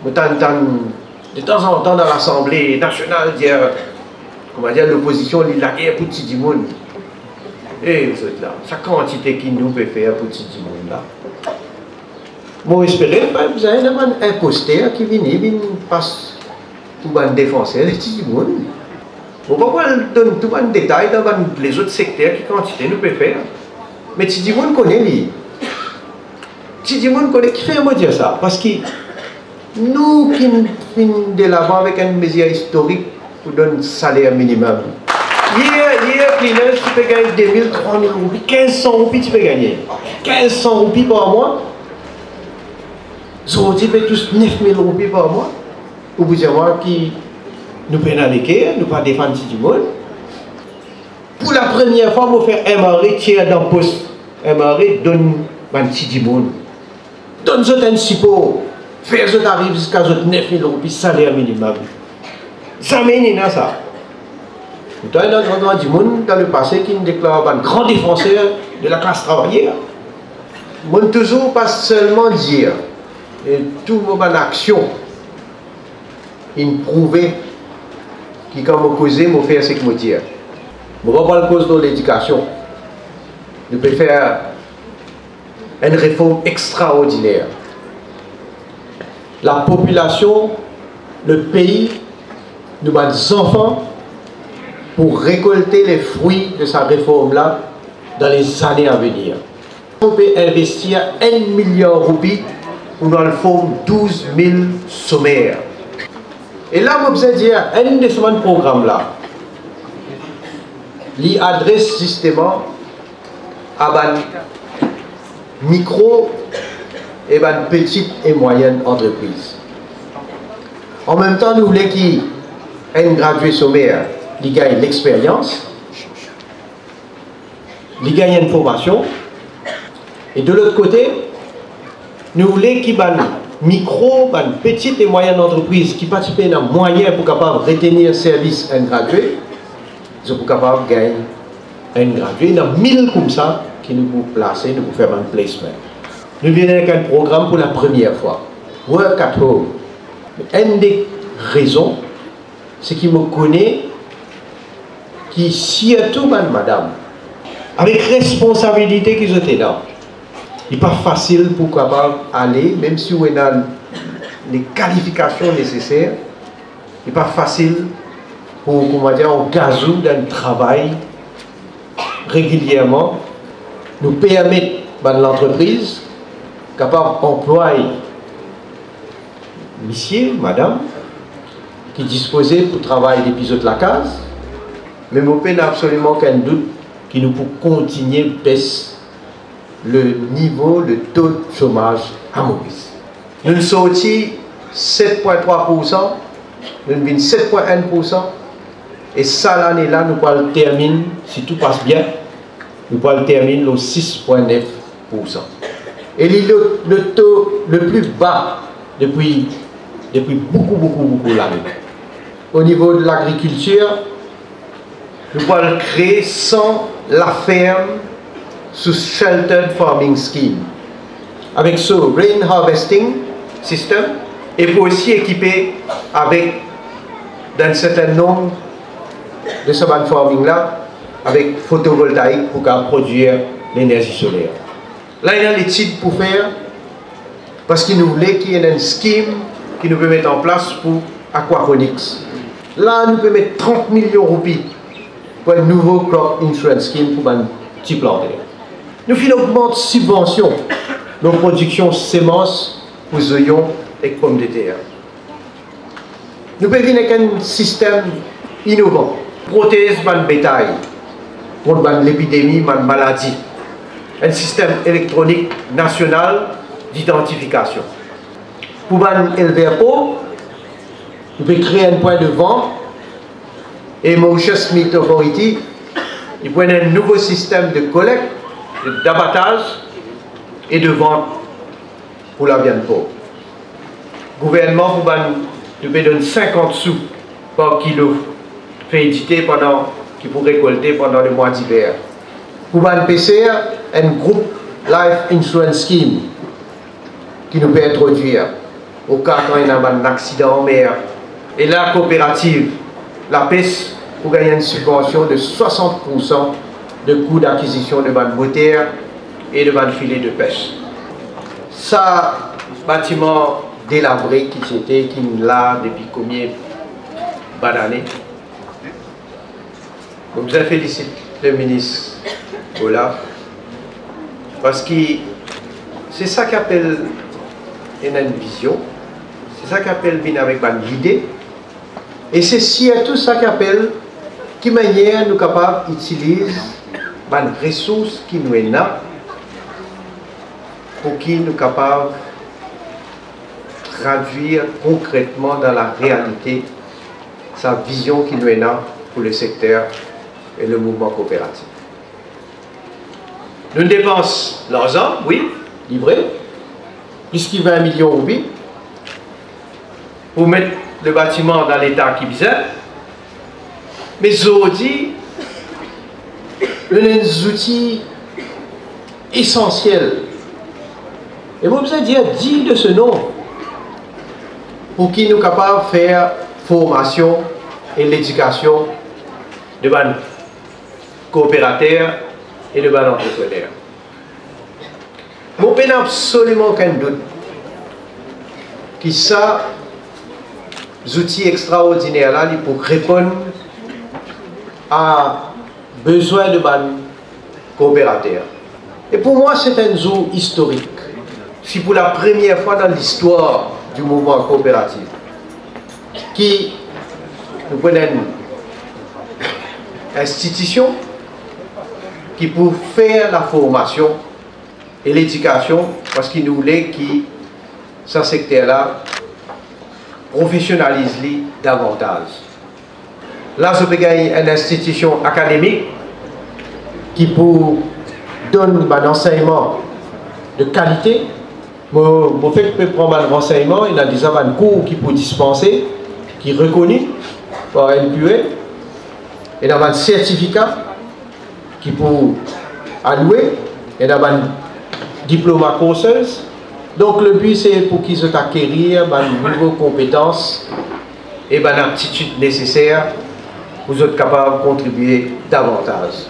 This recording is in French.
De temps en temps dans l'Assemblée nationale, l'opposition, il a guerre pour Tidi Moun. Et vous êtes là, sa quantité qui nous peut faire pour Tidi Moun là. Moi, j'espère que vous avez un imposteur qui vient passe pour un défenseur de Tidi Moun. On va pas donner tout un détail dans les autres secteurs qui quantité nous peut faire. Mais Tidi Moun connaît lui. Tidi Moun connaît qui fait moi dire ça parce que nous qui finissons de l'avant avec une mesure historique pour donner un salaire minimum. Hier, cleaner, tu peux gagner 2000, 3000 roupies, 1500 roupies tu peux gagner. 1500 roupies par mois. Aujourd'hui, tu peux tous 9000 roupies par mois. Pour vous dire qui nous pénaliser, nous pas défendre Tidi Moun. Pour la première fois, vous faire un mari tiers dans le poste. Un mari donne un Tidi Moun. Donne-vous un support. Faire-vous arriver jusqu'à 9000 roupies salaire minimum. Ça mène à ça. Vous avez du monde dans le passé qui nous déclare un grand défenseur de la classe travaillère. Moi, toujours pas seulement dire, et tout mon action, il prouve qui, quand je cause, je fais ce que je dis. Je ne vais pas le cause de l'éducation. Nous pouvons faire une réforme extraordinaire. La population, le pays, nous avons des enfants pour récolter les fruits de sa réforme-là dans les années à venir. On peut investir 1 milliard de roupies pour dans le fond 12 000 sommaires. Et là, vous avez dit, un de ce programme-là, il adresse justement à des micro et des petites et moyennes entreprises. En même temps, nous voulons qu'il un gradué sommaire, il gagne l'expérience, il gagne une formation, et de l'autre côté, nous voulons qu'il y ait micro, petite et moyenne entreprise qui participent dans moyen pour capable retenir service un gradué, ils sont capables de gagner un gradué. Il y a 1000 comme ça qui nous pouvons placer, nous pouvons faire un placement. Nous venons avec un programme pour la première fois, Work at Home. Une des raisons, c'est qu'il me connaît, qui surtout madame, avec responsabilité qu'ils étaient là. Il n'est pas facile pour capable aller, même si on a les qualifications nécessaires, il n'est pas facile pour, comment dire, en gazou d'un travail régulièrement, nous permettre à l'entreprise capable d'employer monsieur, madame, qui disposait pour travailler l'épisode de la case, mais je n'ai absolument aucun doute qu'il nous peut continuer à baisser le niveau, le taux de chômage à Maurice. Nous sommes sortis 7,3%, nous sommes 7,1%, et ça l'année-là, nous pourrons le terminer, si tout passe bien, nous pourrons le terminer au 6,9%. Et le taux le plus bas depuis beaucoup d'années. Au niveau de l'agriculture, nous pouvons le créer sans la ferme sous Sheltered Farming Scheme. Avec ce Rain Harvesting System, et pour aussi équiper avec d'un certain nombre de ce farming là avec photovoltaïque pour produire l'énergie solaire. Là, il y a l'étude pour faire parce qu'il nous voulait qu'il y ait un scheme qui nous peut mettre en place pour aquaponics. Là, nous pouvons mettre 30 millions de roupies pour un nouveau crop insurance scheme pour un petit planter. Nous financement de subvention nos productions semences aux oignons et pommes de terre. Nous pouvons venir avec un système innovant, prothèse de bétail contre l'épidémie, de maladie, un système électronique national d'identification. Pour élever peau, nous pouvons créer un point de vente et Mauritius Meat Authority, il prend un nouveau système de collecte, d'abattage et de vente pour la viande pauvre. Le gouvernement nous donne 50 sous par kilo fait éditer qui pour récolter pendant le mois d'hiver. Pour le PCR, un groupe Life Insurance Scheme qui nous peut introduire au cas quand il y a un accident en mer. Et la coopérative, la pêche, pour gagner une subvention de 60% de coût d'acquisition de ban moteur et de ban filet de pêche. Ça, bâtiment délabré qui était, qui est là depuis combien d'années. Donc je félicite le ministre Olaf parce que c'est ça qu'appelle une vision, c'est ça qu'appelle bien avec une idée, et c'est surtout ça qu'appelle qui manière nous capables d'utiliser les ressources qui nous sont là pour qui nous capables de traduire concrètement dans la réalité sa vision qui nous est là pour le secteur et le mouvement coopératif. Nous dépensons l'argent, oui, livré, plus de 20 millions de roupies, pour mettre le bâtiment dans l'état qui vient. Mais aujourd'hui, nous avons des outils essentiels. Et vous pouvez dire, dit de ce nom, pour qui nous sommes capables de faire formation et l'éducation de nos coopérateurs et de nos entrepreneurs. Mon peine absolument aucun doute que ça, les outils extraordinaires là, pour répondre à besoin de nos coopérateurs. Et pour moi, c'est un jour historique. Si pour la première fois dans l'histoire du mouvement coopératif, qui nous prenons une institution qui pour faire la formation et l'éducation, parce qu'il nous voulait que ce secteur-là professionnalise davantage. Là, je peux gagner une institution académique qui pour donner un enseignement de qualité. Mon fait peut prendre un renseignement, il y a déjà un cours qui peut dispenser, qui est reconnu par NQA, il y a un certificat qui peut allouer, il y a un diplôme à courseuse. Donc le but c'est pour qu'ils aient acquérir de nouvelles compétences et l'aptitude nécessaire pour être capables de contribuer davantage.